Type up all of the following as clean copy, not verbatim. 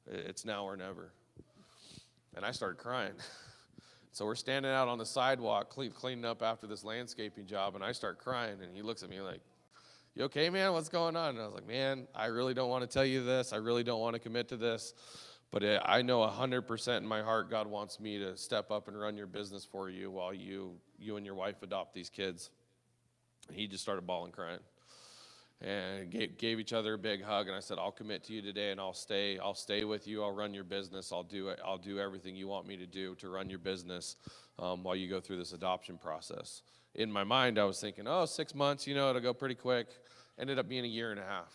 It's now or never. And I started crying. So we're standing out on the sidewalk cleaning up after this landscaping job, and I start crying, and he looks at me like, you okay, man? What's going on? And I was like, man, I really don't want to tell you this. I really don't want to commit to this. But I know 100% in my heart God wants me to step up and run your business for you while you and your wife adopt these kids. And he just started bawling, crying. And gave each other a big hug, and I said, I'll commit to you today, and I'll stay with you. I'll run your business. I'll do everything you want me to do to run your business while you go through this adoption process. In my mind, I was thinking, 6 months, it'll go pretty quick. Ended up being a year and a half.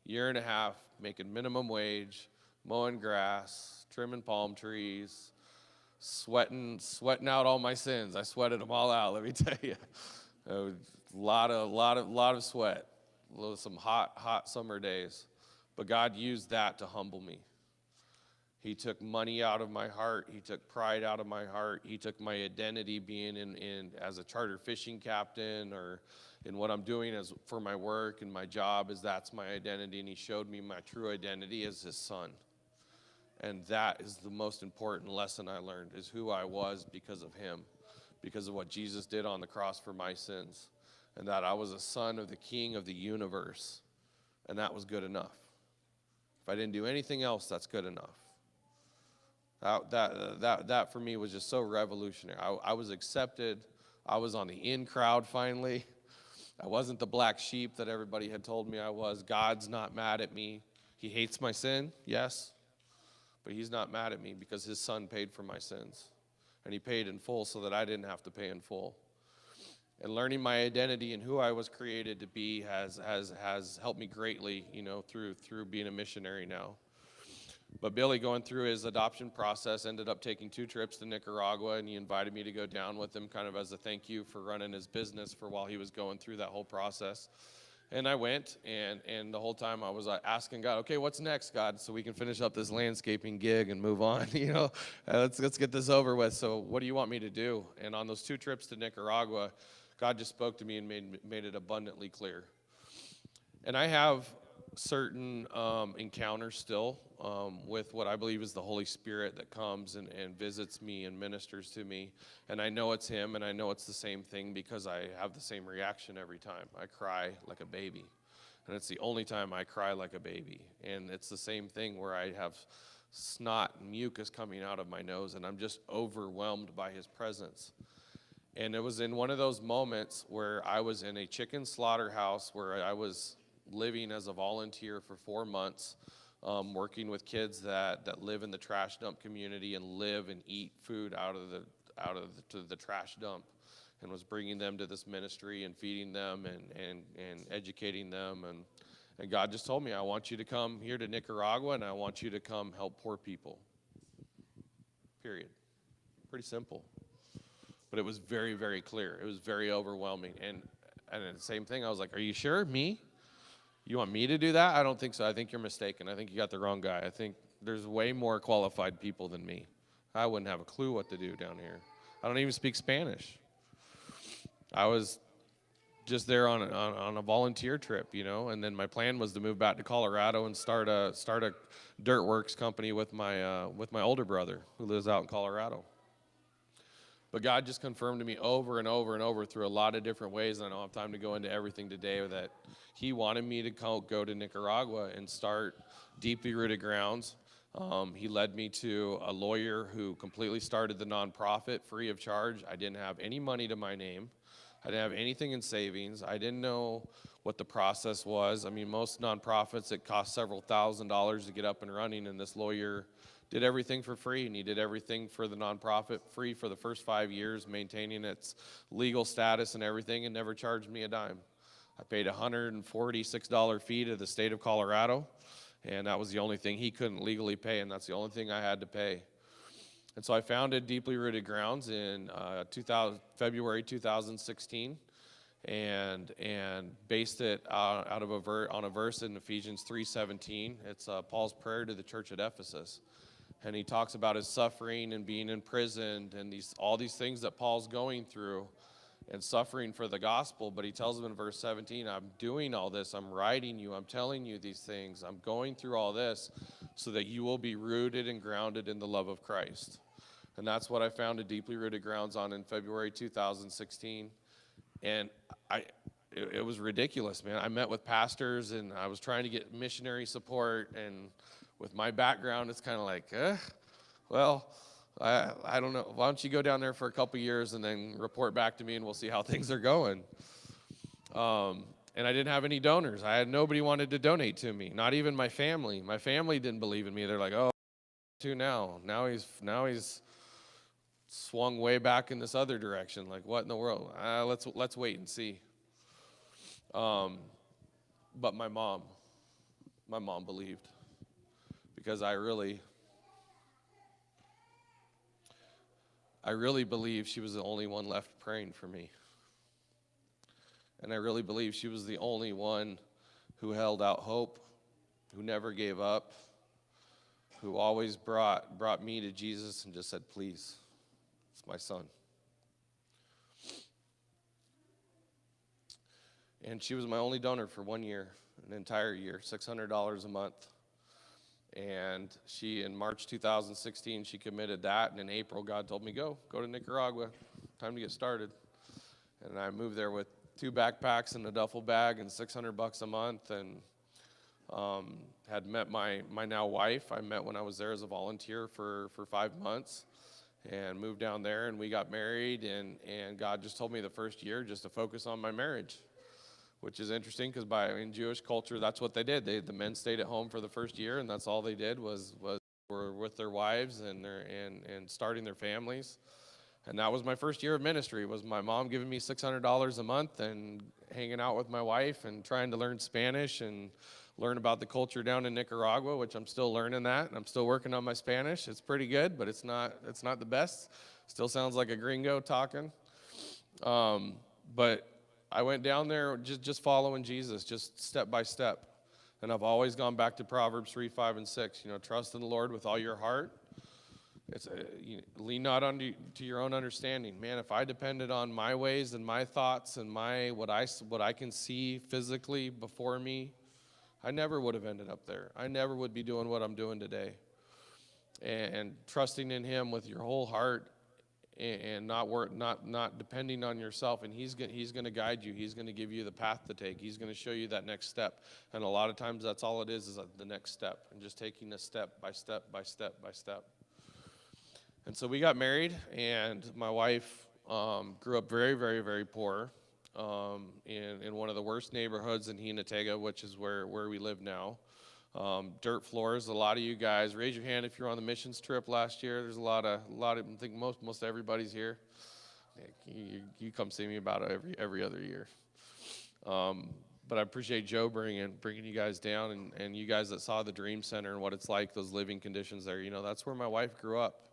Year and a half, making minimum wage, mowing grass, trimming palm trees, sweating out all my sins. I sweated them all out, let me tell you. A lot of sweat, some hot summer days. But God used that to humble me. He took money out of my heart. He took pride out of my heart. He took my identity being in as a charter fishing captain, or in what I'm doing as for my work and my job, that's my identity. And he showed me my true identity as his son. And that is the most important lesson I learned, is who I was because of him, because of what Jesus did on the cross for my sins, and that I was a son of the King of the universe, and that was good enough. If I didn't do anything else, that's good enough. That for me was just so revolutionary. I was accepted. I was on the in crowd finally. I wasn't the black sheep that everybody had told me I was. God's not mad at me. He hates my sin, yes, but he's not mad at me because his son paid for my sins. And he paid in full so that I didn't have to pay in full. And learning my identity and who I was created to be has helped me greatly, through being a missionary now. But Billy, going through his adoption process, ended up taking 2 trips to Nicaragua, and he invited me to go down with him kind of as a thank you for running his business for while he was going through that whole process. And I went, and the whole time I was asking God, okay, what's next, God, so we can finish up this landscaping gig and move on, let's get this over with. So what do you want me to do? And on those 2 trips to Nicaragua, God just spoke to me and made it abundantly clear. And I have certain encounters still with what I believe is the Holy Spirit that comes and visits me and ministers to me. And I know it's him, and I know it's the same thing because I have the same reaction every time. I cry like a baby. And it's the only time I cry like a baby. And it's the same thing where I have snot and mucus coming out of my nose, and I'm just overwhelmed by his presence. And it was in one of those moments where I was in a chicken slaughterhouse where I was living as a volunteer for 4 months, working with kids that live in the trash dump community and live and eat food out of the trash dump, and was bringing them to this ministry and feeding them and educating them. And God just told me, I want you to come here to Nicaragua, and I want you to come help poor people. Period. Pretty simple. But it was very, very clear. It was very overwhelming. And the same thing, I was like, are you sure? Me? You want me to do that? I don't think so. I think you're mistaken. I think you got the wrong guy. I think there's way more qualified people than me. I wouldn't have a clue what to do down here. I don't even speak Spanish. I was just there on a volunteer trip, and then my plan was to move back to Colorado and start a dirt works company with my older brother who lives out in Colorado. But God just confirmed to me over and over and over through a lot of different ways, and I don't have time to go into everything today, that he wanted me to go to Nicaragua and start Deeply Rooted Grounds. He led me to a lawyer who completely started the nonprofit free of charge. I didn't have any money to my name. I didn't have anything in savings. I didn't know what the process was. I mean, most nonprofits, it costs several $1,000s to get up and running, and this lawyer did everything for free, and he did everything for the nonprofit free for the first 5 years, maintaining its legal status and everything, and never charged me a dime. I paid a $146 fee to the state of Colorado, and that was the only thing he couldn't legally pay, and that's the only thing I had to pay. And so I founded Deeply Rooted Grounds in February 2016, and based it on a verse in Ephesians 3:17. It's Paul's prayer to the church at Ephesus. And he talks about his suffering and being imprisoned and all these things that Paul's going through and suffering for the gospel. But he tells them in verse 17, I'm doing all this. I'm writing you. I'm telling you these things. I'm going through all this so that you will be rooted and grounded in the love of Christ. And that's what I founded Deeply Rooted Grounds on in February 2016. And it was ridiculous, man. I met with pastors, and I was trying to get missionary support. And with my background, it's kind of like, well, I don't know. Why don't you go down there for a couple years and then report back to me, and we'll see how things are going. And I didn't have any donors. I had nobody wanted to donate to me, not even my family. My family didn't believe in me. They're like, oh, now he's swung way back in this other direction. Like, what in the world? Let's wait and see. But my mom believed, because I really believe she was the only one left praying for me. And I really believe she was the only one who held out hope, who never gave up, who always brought me to Jesus and just said, please, it's my son. And she was my only donor for 1 year, an entire year, $600 a month. And in March 2016, she committed that. And in April, God told me, go to Nicaragua. Time to get started. And I moved there with 2 backpacks and a duffel bag and $600 a month, and had met my now wife. I met when I was there as a volunteer for 5 months, and moved down there, and we got married, and God just told me the first year just to focus on my marriage, which is interesting because in Jewish culture, that's what they did. The men stayed at home for the first year, and that's all they did was were with their wives and starting their families. And that was my first year of ministry, was my mom giving me $600 a month and hanging out with my wife and trying to learn Spanish and learn about the culture down in Nicaragua, which I'm still learning that, and I'm still working on my Spanish. It's pretty good, but it's not the best. Still sounds like a gringo talking. But I went down there just following Jesus, just step by step. And I've always gone back to Proverbs 3, 5, and 6. Trust in the Lord with all your heart. Lean not to your own understanding. Man, if I depended on my ways and my thoughts and what I can see physically before me, I never would have ended up there. I never would be doing what I'm doing today. And trusting in Him with your whole heart, and not depending on yourself. And He's going to guide you. He's going to give you the path to take. He's going to show you that next step. And a lot of times that's all it is the next step, and just taking a step by step by step by step. And so we got married, and my wife grew up very, very, very poor in one of the worst neighborhoods in Hinatega, which is where we live now. Dirt floors. A lot of you guys, raise your hand if you're on the missions trip last year. There's a lot of. I think most everybody's here. You come see me about it every other year. But I appreciate Joe bringing you guys down, and you guys that saw the Dream Center and what it's like, those living conditions there. That's where my wife grew up.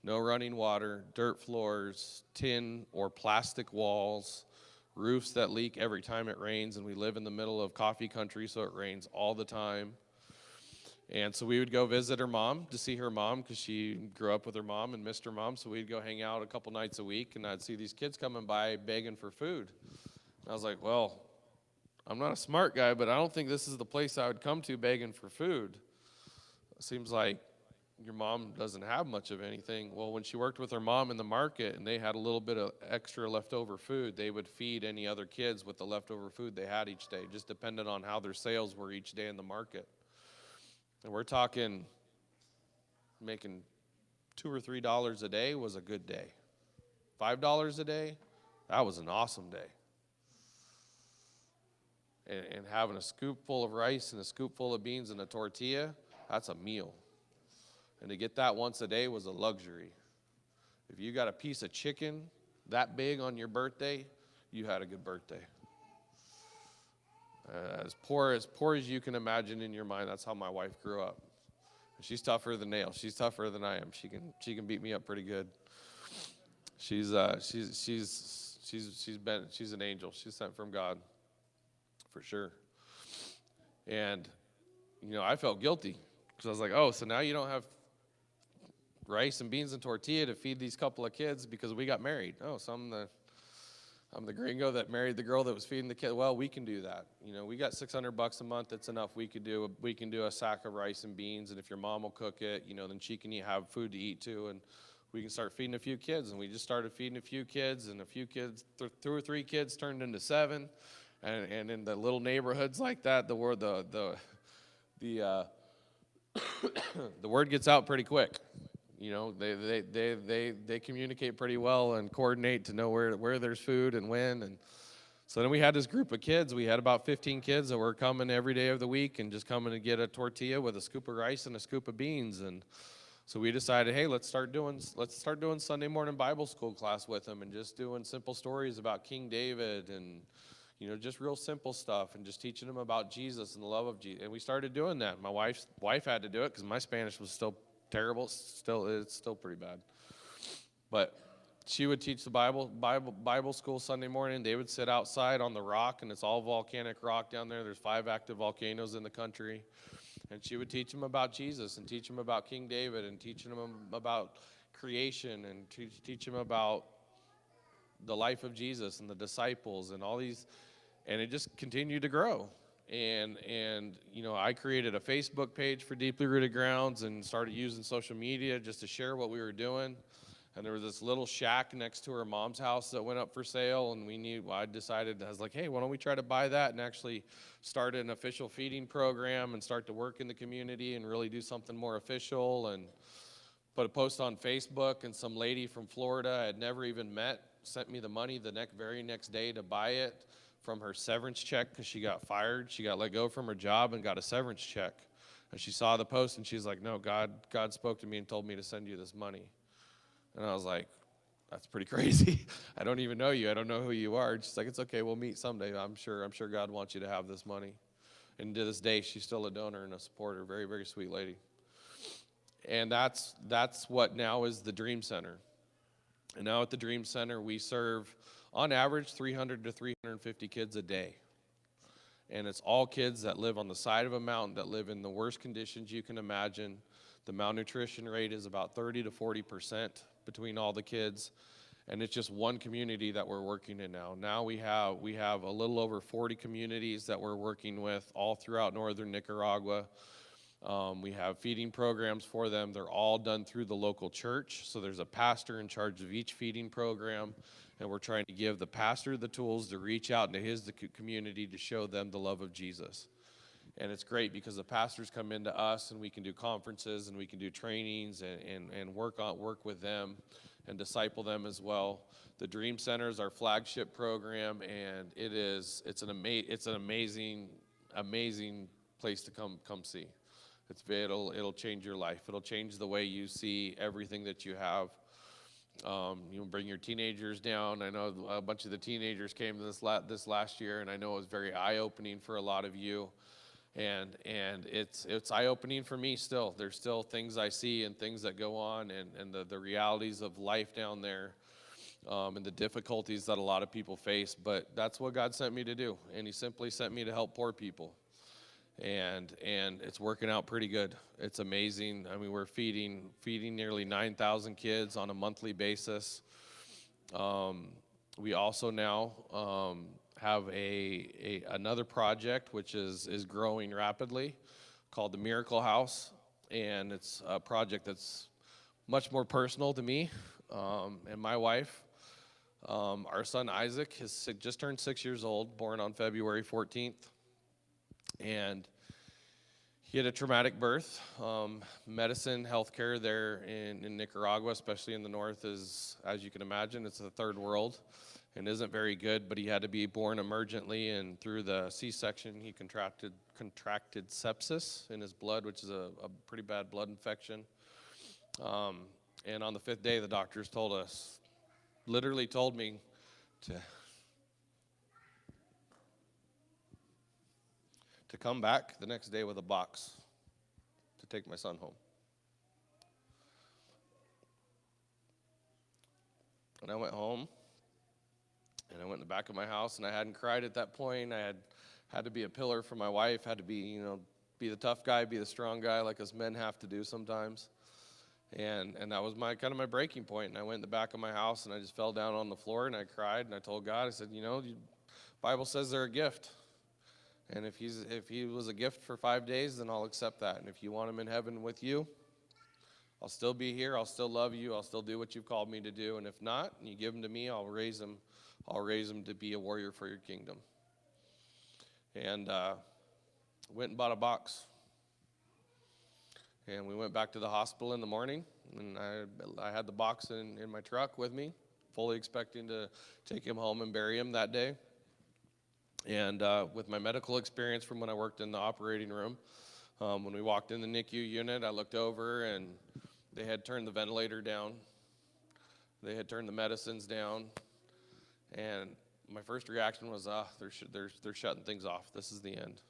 No running water, dirt floors, tin or plastic walls, roofs that leak every time it rains, and we live in the middle of coffee country, so it rains all the time. And so we would go visit her mom, to see her mom, because she grew up with her mom and missed her mom, so we'd go hang out a couple nights a week, and I'd see these kids coming by begging for food. And I was like, well, I'm not a smart guy, but I don't think this is the place I would come to begging for food. It seems like your mom doesn't have much of anything. Well, when she worked with her mom in the market and they had a little bit of extra leftover food, they would feed any other kids with the leftover food they had each day, just depended on how their sales were each day in the market. And we're talking making $2 or $3 a day was a good day. $5 a day, that was an awesome day. And having a scoop full of rice and a scoop full of beans and a tortilla, that's a meal. And to get that once a day was a luxury. If you got a piece of chicken that big on your birthday, you had a good birthday. As poor as you can imagine in your mind, that's how my wife grew up. She's tougher than nails. She's tougher than I am. She can beat me up pretty good. She's an angel. She's sent from God, for sure. And I felt guilty because I was like, oh, so now you don't have rice and beans and tortilla to feed these couple of kids because we got married. Oh, I'm the gringo that married the girl that was feeding the kid. Well, we can do that. You know, we got $600 a month. That's enough. We can do a sack of rice and beans, and if your mom will cook it, you know, then she can have food to eat too, and we can start feeding a few kids. And we just started feeding a few kids, and a few kids, 2 or 3 kids turned into 7, and in the little neighborhoods like that, the word the word gets out pretty quick. You know, they communicate pretty well and coordinate to know where there's food and when. And so then we had this group of kids. We had about 15 kids that were coming every day of the week and just coming to get a tortilla with a scoop of rice and a scoop of beans. And so we decided, hey, let's start doing Sunday morning Bible school class with them and just doing simple stories about King David and, you know, just real simple stuff and just teaching them about Jesus and the love of Jesus. And we started doing that. My wife had to do it because my Spanish was still terrible. It's still pretty bad. But she would teach the Bible school Sunday morning. They would sit outside on the rock, and it's all volcanic rock down there. There's 5 active volcanoes in the country. And she would teach them about Jesus and teach them about King David and teaching them about creation and teach them about the life of Jesus and the disciples and all these. And it just continued to grow. And you know, I created a Facebook page for Deeply Rooted Grounds and started using social media just to share what we were doing. And there was this little shack next to her mom's house that went up for sale, and I was like, hey, why don't we try to buy that and actually start an official feeding program and start to work in the community and really do something more official, and put a post on Facebook, and some lady from Florida I had never even met sent me the money the very next day to buy it from her severance check because she got fired. She got let go from her job and got a severance check. And she saw the post and she's like, no, God spoke to me and told me to send you this money. And I was like, that's pretty crazy. I don't even know you. I don't know who you are. And she's like, it's okay. We'll meet someday. I'm sure God wants you to have this money. And to this day, she's still a donor and a supporter. Very, very sweet lady. And that's what now is the Dream Center. And now at the Dream Center, we serve, on average, 300 to 350 kids a day. And it's all kids that live on the side of a mountain, that live in the worst conditions you can imagine. The malnutrition rate is about 30 to 40% between all the kids. And it's just one community that we're working in now. Now we have a little over 40 communities that we're working with all throughout northern Nicaragua. We have feeding programs for them. They're all done through the local church. So there's a pastor in charge of each feeding program. And we're trying to give the pastor the tools to reach out into the community to show them the love of Jesus. And it's great because the pastors come into us and we can do conferences and we can do trainings and work with them and disciple them as well. The Dream Center is our flagship program, and it's an amazing place to come see. It'll change your life. It'll change the way you see everything that you have. You bring your teenagers down. I know a bunch of the teenagers came to this last year, and I know it was very eye-opening for a lot of you. And it's eye-opening for me still. There's still things I see and things that go on, and the realities of life down there, and the difficulties that a lot of people face. But that's what God sent me to do, and He simply sent me to help poor people. And it's working out pretty good. It's amazing. I mean, we're feeding nearly 9,000 kids on a monthly basis. We also now have another project which is growing rapidly, called the Miracle House, and it's a project that's much more personal to me and my wife. Our son Isaac has just turned 6 years old, born on February 14th. And he had a traumatic birth. Medicine, healthcare there in Nicaragua, especially in the north, is, as you can imagine, it's the third world and isn't very good. But he had to be born emergently, and through the C-section, he contracted sepsis in his blood, which is a pretty bad blood infection. And on the 5th day, the doctors literally told me to come back the next day with a box to take my son home. And I went home, and I went in the back of my house, and I hadn't cried at that point. I had to be a pillar for my wife, had to be the tough guy, be the strong guy like us men have to do sometimes. And that was my kind of my breaking point. And I went in the back of my house and I just fell down on the floor and I cried and I told God, I said, the Bible says they're a gift. And if he was a gift for 5 days, then I'll accept that. And if you want him in heaven with you, I'll still be here. I'll still love you. I'll still do what you've called me to do. And if not, and you give him to me, I'll raise him to be a warrior for your kingdom. And went and bought a box. And we went back to the hospital in the morning, and I had the box in my truck with me, fully expecting to take him home and bury him that day. And with my medical experience from when I worked in the operating room, when we walked in the NICU unit, I looked over, and they had turned the ventilator down. They had turned the medicines down. And my first reaction was, they're shutting things off. This is the end.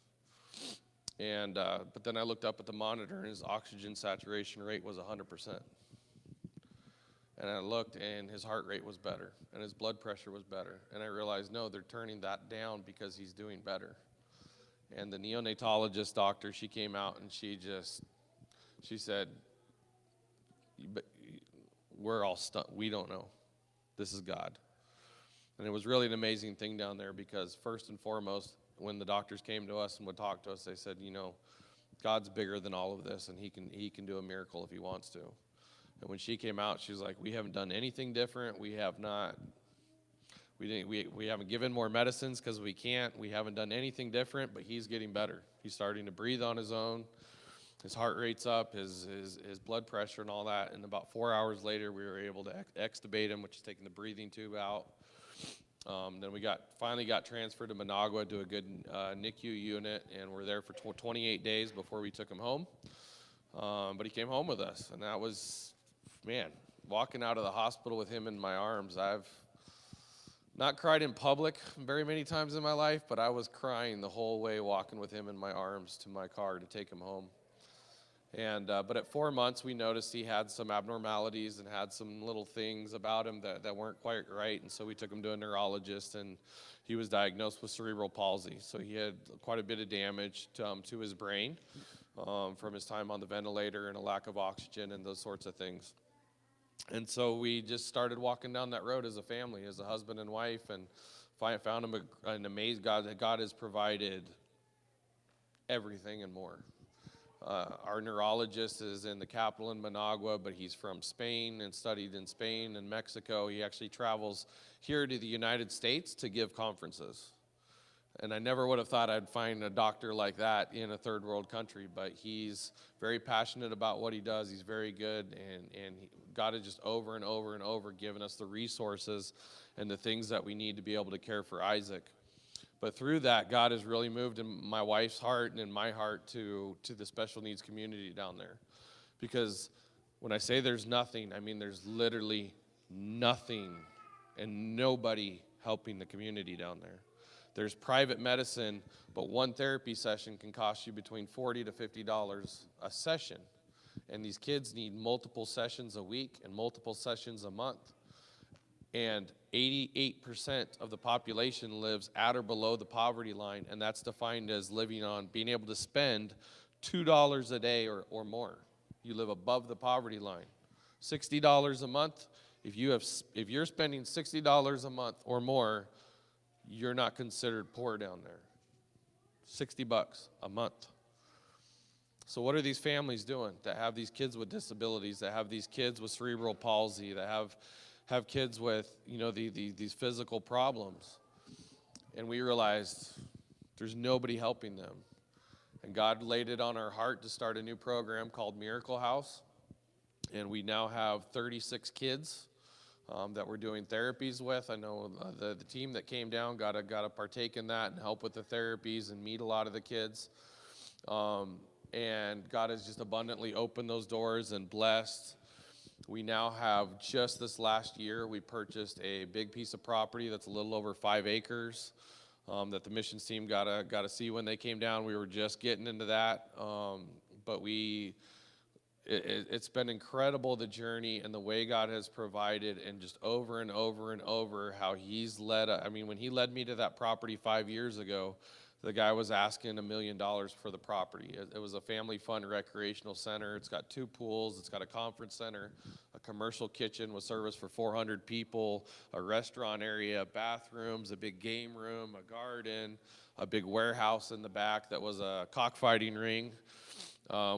And but then I looked up at the monitor, and his oxygen saturation rate was 100%. And I looked, and his heart rate was better, and his blood pressure was better. And I realized, no, they're turning that down because he's doing better. And the neonatologist doctor, she came out, and she said, we're all stunned. We don't know. This is God. And it was really an amazing thing down there because first and foremost, when the doctors came to us and would talk to us, they said, God's bigger than all of this, and he can do a miracle if he wants to. And when she came out, she was like, we haven't done anything different. We haven't given more medicines because we can't. We haven't done anything different, but he's getting better. He's starting to breathe on his own. His heart rate's up, his blood pressure and all that. And about 4 hours later, we were able to extubate him, which is taking the breathing tube out. Then we finally got transferred to Managua to a good NICU unit, and we're there for 28 days before we took him home. But he came home with us, and that was, walking out of the hospital with him in my arms. I've not cried in public very many times in my life, but I was crying the whole way walking with him in my arms to my car to take him home. And but at 4 months, we noticed he had some abnormalities and had some little things about him that weren't quite right. And so we took him to a neurologist, and he was diagnosed with cerebral palsy. So he had quite a bit of damage to his brain from his time on the ventilator and a lack of oxygen and those sorts of things. And so we just started walking down that road as a family, as a husband and wife, and found him an amazing God. That God has provided everything and more. Our neurologist is in the capital in Managua, but he's from Spain and studied in Spain and Mexico. He actually travels here to the United States to give conferences. And I never would have thought I'd find a doctor like that in a third world country, but he's very passionate about what he does. He's very good, and God has just over and over and over given us the resources and the things that we need to be able to care for Isaac. But through that, God has really moved in my wife's heart and in my heart to the special needs community down there. Because when I say there's nothing, I mean there's literally nothing and nobody helping the community down there. There's private medicine, but one therapy session can cost you between $40 to $50 a session. And these kids need multiple sessions a week and multiple sessions a month. And 88% of the population lives at or below the poverty line, and that's defined as living on being able to spend $2 a day or more. You live above the poverty line. $60 a month. If you're spending $60 a month or more, you're not considered poor down there. $60 a month. So what are these families doing that have these kids with disabilities, that have these kids with cerebral palsy, that have kids with, these physical problems? And we realized there's nobody helping them. And God laid it on our heart to start a new program called Miracle House. And we now have 36 kids that we're doing therapies with. I know the team that came down got to partake in that and help with the therapies and meet a lot of the kids. And God has just abundantly opened those doors and blessed. We now have, just this last year, we purchased a big piece of property that's a little over 5 acres that the missions team got to see when they came down. We were just getting into that, but it's been incredible, the journey and the way God has provided, and just over and over and over how he's led. When he led me to that property 5 years ago, The guy was asking $1 million for the property. It was a family fun recreational center. It's got 2 pools. It's got a conference center, a commercial kitchen with service for 400 people, a restaurant area, bathrooms, a big game room, a garden, a big warehouse in the back that was a cockfighting ring,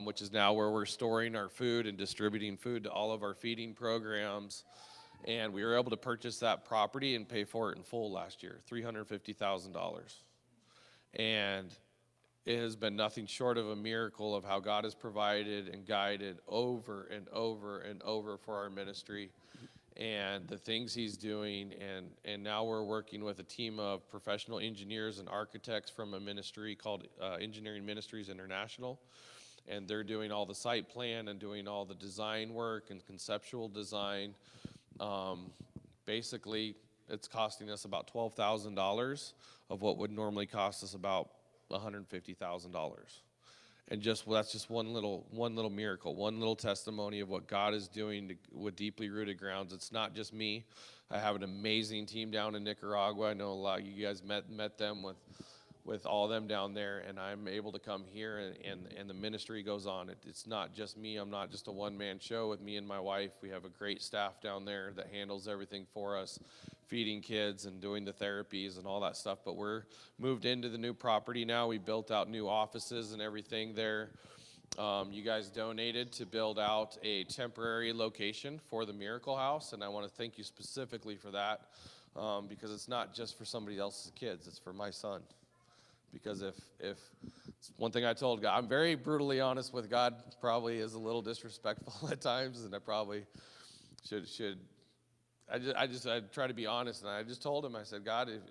which is now where we're storing our food and distributing food to all of our feeding programs. And we were able to purchase that property and pay for it in full last year, $350,000. And it has been nothing short of a miracle of how God has provided and guided over and over and over for our ministry and the things he's doing. And now we're working with a team of professional engineers and architects from a ministry called Engineering Ministries International. And they're doing all the site plan and doing all the design work and conceptual design. Basically, it's costing us about $12,000 of what would normally cost us about $150,000. And that's just one little miracle, one little testimony of what God is doing with deeply rooted grounds. It's not just me. I have an amazing team down in Nicaragua. I know a lot of you guys met them with all of them down there, and I'm able to come here, and the ministry goes on. It's not just me. I'm not just a one-man show with me and my wife. We have a great staff down there that handles everything for us, feeding kids and doing the therapies and all that stuff. But we're moved into the new property now. We built out new offices and everything there. You guys donated to build out a temporary location for the Miracle House, and I want to thank you specifically for that, because it's not just for somebody else's kids. It's for my son. Because if it's one thing I told God, I'm very brutally honest with God, probably is a little disrespectful at times, and I probably should. I try to be honest, and I just told him, I said, God, if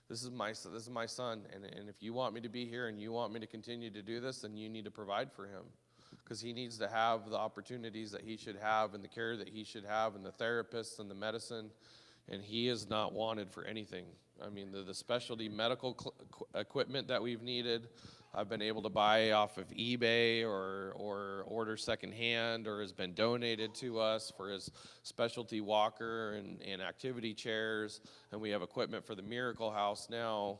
this is my son, and if you want me to be here and you want me to continue to do this, then you need to provide for him, because he needs to have the opportunities that he should have and the care that he should have and the therapists and the medicine, and he is not wanted for anything. I mean, the specialty medical equipment that we've needed, I've been able to buy off of eBay or order secondhand, or has been donated to us for his specialty walker and activity chairs. And we have equipment for the Miracle House now.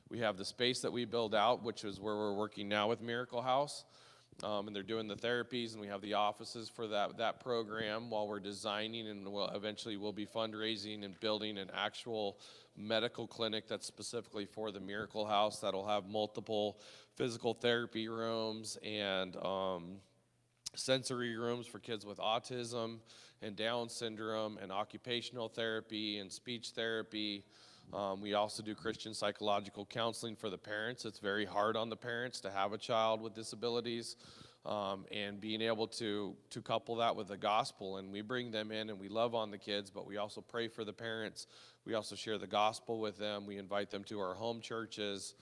We have the space that we build out, which is where we're working now with Miracle House. And they're doing the therapies, and we have the offices for that program while we're designing, and eventually we'll be fundraising and building an actual medical clinic that's specifically for the Miracle House that'll have multiple physical therapy rooms and sensory rooms for kids with autism and Down syndrome, and occupational therapy and speech therapy. We also do Christian psychological counseling for the parents. It's very hard on the parents to have a child with disabilities, and being able to couple that with the gospel. And we bring them in and we love on the kids, but we also pray for the parents. We also share the gospel with them. We invite them to our home churches.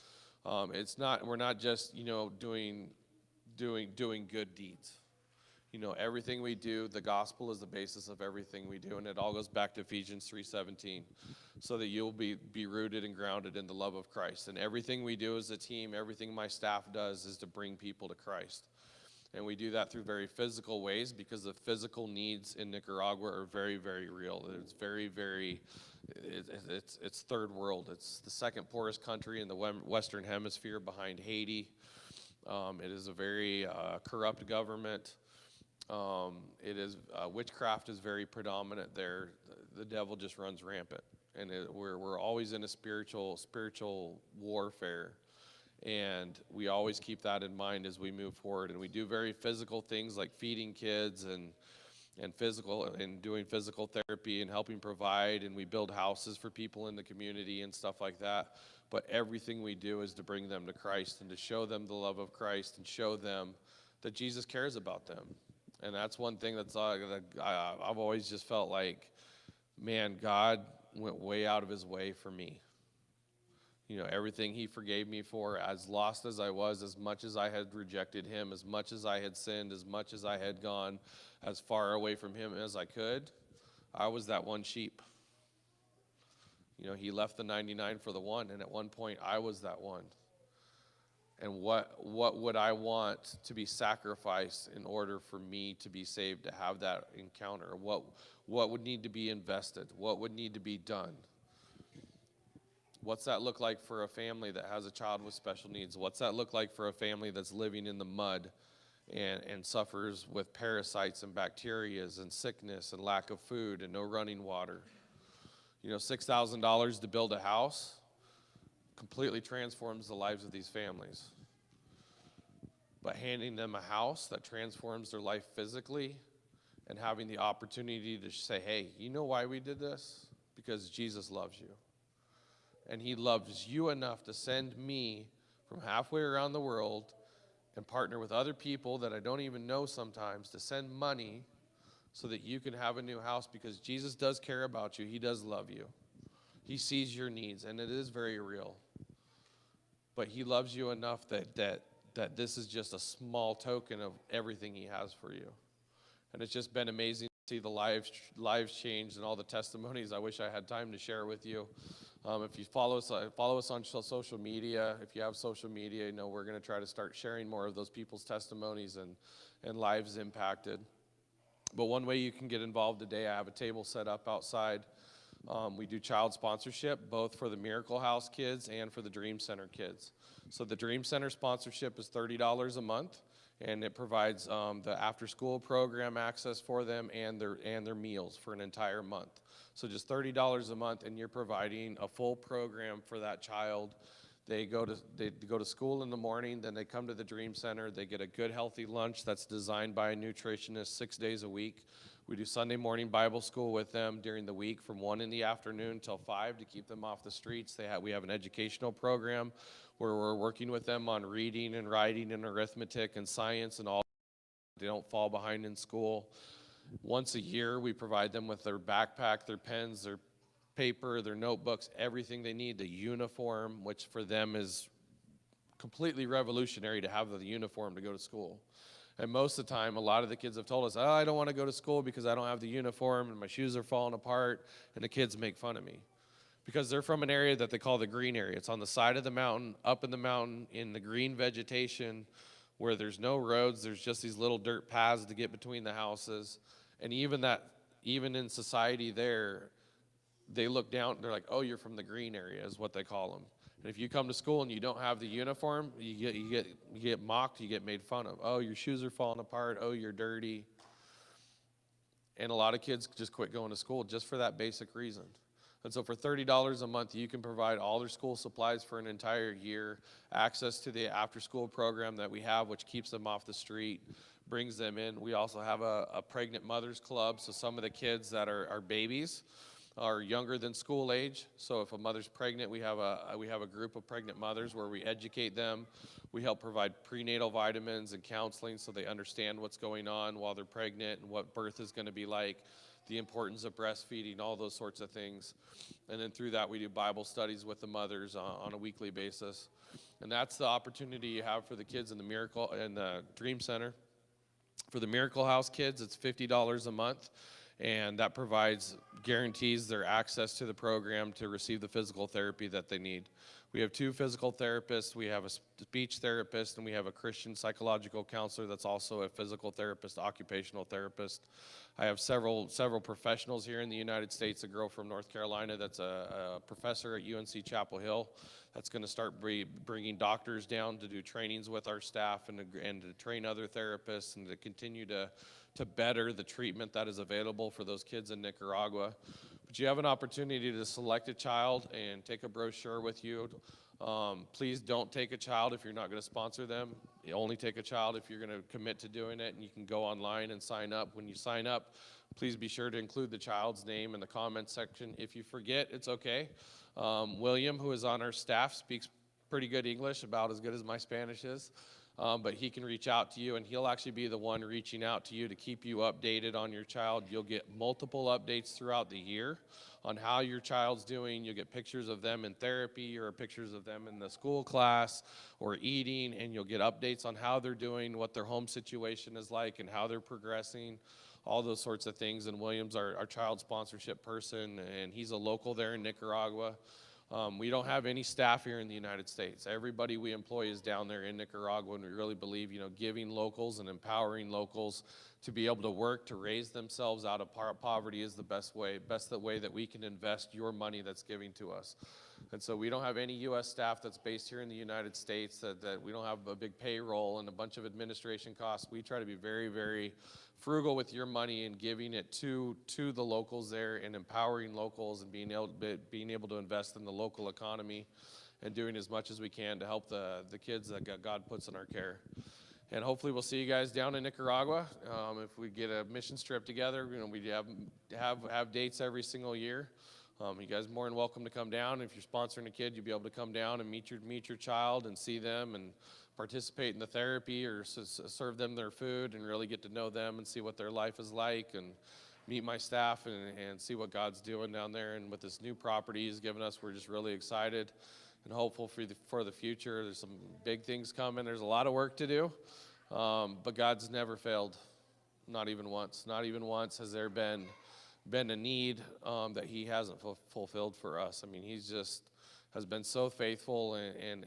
We're not just, doing good deeds. Everything we do, the gospel is the basis of everything we do, and it all goes back to Ephesians 3:17, so that you'll be rooted and grounded in the love of Christ. And everything we do as a team, everything my staff does, is to bring people to Christ. And we do that through very physical ways, because the physical needs in Nicaragua are very, very real. It's very, very, it's third world. It's the second poorest country in the Western Hemisphere behind Haiti. It is a very corrupt government. Witchcraft is very predominant there. The devil just runs rampant, and we're always in a spiritual warfare, and we always keep that in mind as we move forward. And we do very physical things like feeding kids and doing physical therapy and helping provide, and we build houses for people in the community and stuff like that. But everything we do is to bring them to Christ and to show them the love of Christ and show them that Jesus cares about them. And that's one thing that I've always just felt like, man, God went way out of his way for me. Everything he forgave me for, as lost as I was, as much as I had rejected him, as much as I had sinned, as much as I had gone as far away from him as I could, I was that one sheep. He left the 99 for the one, and at one point I was that one. And what would I want to be sacrificed in order for me to be saved, to have that encounter? What would need to be invested? What would need to be done? What's that look like for a family that has a child with special needs? What's that look like for a family that's living in the mud and suffers with parasites and bacterias and sickness and lack of food and no running water? You know, $6,000 to build a house completely transforms the lives of these families. But handing them a house that transforms their life physically and having the opportunity to say, hey, you know why we did this? Because Jesus loves you. And he loves you enough to send me from halfway around the world and partner with other people that I don't even know sometimes to send money so that you can have a new house, because Jesus does care about you. He does love you. He sees your needs, and it is very real. But he loves you enough that this is just a small token of everything he has for you. And it's just been amazing to see the lives change and all the testimonies. I wish I had time to share with you. If you follow us on social media, if you have social media, you know we're going to try to start sharing more of those people's testimonies and lives impacted. But one way you can get involved today, I have a table set up outside. We do child sponsorship, both for the Miracle House kids and for the Dream Center kids. So the Dream Center sponsorship is $30 a month, and it provides the after-school program access for them and their meals for an entire month. So just $30 a month, and you're providing a full program for that child. They go to school in the morning, then they come to the Dream Center. They get a good, healthy lunch that's designed by a nutritionist 6 days a week. We do Sunday morning Bible school with them during the week from 1 in the afternoon till 5 to keep them off the streets. We have an educational program where we're working with them on reading and writing and arithmetic and science and all. They don't fall behind in school. Once a year, we provide them with their backpack, their pens, their paper, their notebooks, everything they need, the uniform, which for them is completely revolutionary to have the uniform to go to school. And most of the time, a lot of the kids have told us, oh, I don't want to go to school because I don't have the uniform and my shoes are falling apart, and the kids make fun of me. Because they're from an area that they call the green area. It's on the side of the mountain, up in the mountain, in the green vegetation, where there's no roads, there's just these little dirt paths to get between the houses. And even in society there, they look down, they're like, oh, you're from the green area is what they call them. And if you come to school and you don't have the uniform, you get mocked, you get made fun of. Oh, your shoes are falling apart. Oh, you're dirty. And a lot of kids just quit going to school just for that basic reason. And so for $30 a month, you can provide all their school supplies for an entire year, access to the after-school program that we have, which keeps them off the street, brings them in. We also have a pregnant mothers club, so some of the kids that are babies are younger than school age. So if a mother's pregnant, we have a group of pregnant mothers where we educate them. We help provide prenatal vitamins and counseling so they understand what's going on while they're pregnant and what birth is going to be like, the importance of breastfeeding, all those sorts of things. And then through that, we do Bible studies with the mothers on a weekly basis. And that's the opportunity you have for the kids in the Dream Center. For the Miracle House kids, it's $50 a month. And that guarantees their access to the program to receive the physical therapy that they need. We have 2 physical therapists, we have a speech therapist, and we have a Christian psychological counselor that's also a physical therapist, occupational therapist. I have several professionals here in the United States, a girl from North Carolina that's a professor at UNC Chapel Hill that's going to start bringing doctors down to do trainings with our staff and to train other therapists and to continue to better the treatment that is available for those kids in Nicaragua. But you have an opportunity to select a child and take a brochure with you. Please don't take a child if you're not going to sponsor them. You only take a child if you're going to commit to doing it, and you can go online and sign up. When you sign up, please be sure to include the child's name in the comments section. If you forget, it's okay. William, who is on our staff, speaks pretty good English, about as good as my Spanish is. But he can reach out to you, and he'll actually be the one reaching out to you to keep you updated on your child. You'll get multiple updates throughout the year on how your child's doing. You'll get pictures of them in therapy or pictures of them in the school class or eating, and you'll get updates on how they're doing, what their home situation is like, and how they're progressing, all those sorts of things. And William's our child sponsorship person, and he's a local there in Nicaragua. We don't have any staff here in the United States. Everybody we employ is down there in Nicaragua, and we really believe, giving locals and empowering locals to be able to work, to raise themselves out of poverty is the best way that we can invest your money that's giving to us. And so we don't have any U.S. staff that's based here in the United States, that we don't have a big payroll and a bunch of administration costs. We try to be very, very frugal with your money and giving it to the locals there and empowering locals and being able to invest in the local economy and doing as much as we can to help the kids that God puts in our care. And hopefully we'll see you guys down in Nicaragua. If we get a mission trip together, we have dates every single year. You guys are more than welcome to come down. If you're sponsoring a kid, you'll be able to come down and meet your child and see them and participate in the therapy or serve them their food and really get to know them and see what their life is like and meet my staff and see what God's doing down there. And with this new property He's given us, we're just really excited and hopeful for the future. There's some big things coming. There's a lot of work to do, but God's never failed, not even once. Not even once has there been a need that He hasn't fulfilled for us. I mean, He's just has been so faithful, and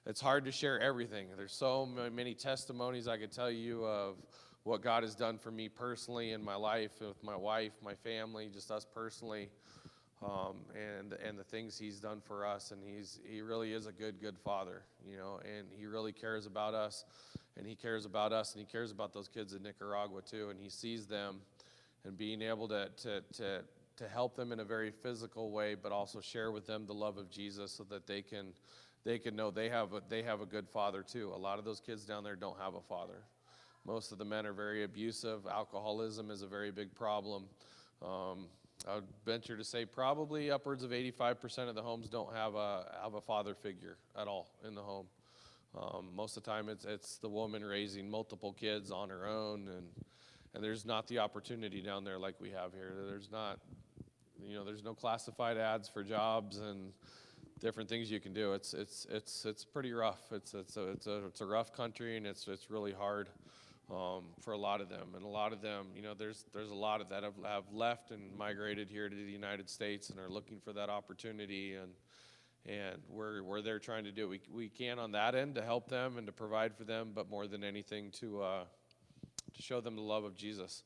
it's hard to share everything. There's so many testimonies I could tell you of what God has done for me personally in my life, with my wife, my family, just us personally, and the things He's done for us. And He really is a good Father, and He really cares about us, and He cares about us, and He cares about those kids in Nicaragua too, and He sees them. And being able to help them in a very physical way, but also share with them the love of Jesus, so that they can know they have a good father too. A lot of those kids down there don't have a father. Most of the men are very abusive. Alcoholism is a very big problem. I would venture to say probably upwards of 85% of the homes don't have a father figure at all in the home. Most of the time it's the woman raising multiple kids on her own, and there's not the opportunity down there like we have here. There's not, there's no classified ads for jobs and different things you can do. It's pretty rough. It's a rough country, and it's really hard for a lot of them. And a lot of them, there's a lot of that have left and migrated here to the United States and are looking for that opportunity. And we're there trying to do what we can on that end to help them and to provide for them, but more than anything to show them the love of Jesus.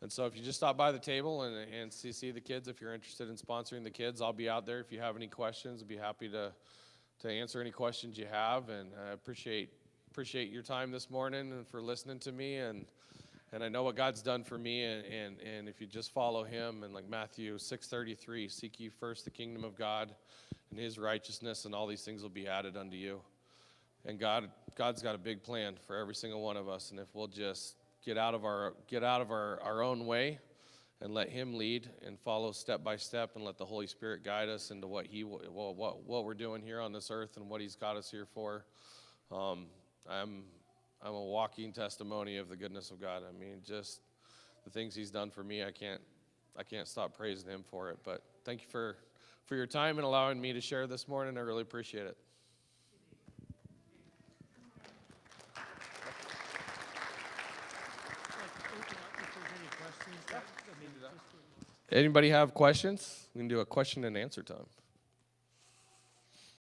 And so if you just stop by the table and see the kids, if you're interested in sponsoring the kids, I'll be out there. If you have any questions, I'd be happy to answer any questions you have. And I appreciate your time this morning and for listening to me. And I know what God's done for me. And if you just follow Him, and like Matthew 6:33, seek ye first the kingdom of God and His righteousness, and all these things will be added unto you. And God's got a big plan for every single one of us. And if we'll just get out of our own way and let Him lead and follow step by step, and let the Holy Spirit guide us into what we're doing here on this earth and what He's got us here for. I'm a walking testimony of the goodness of God. I mean, just the things He's done for me, I can't stop praising Him for it. But thank you for your time and allowing me to share this morning. I really appreciate it. Anybody have questions? We can do a question and answer time.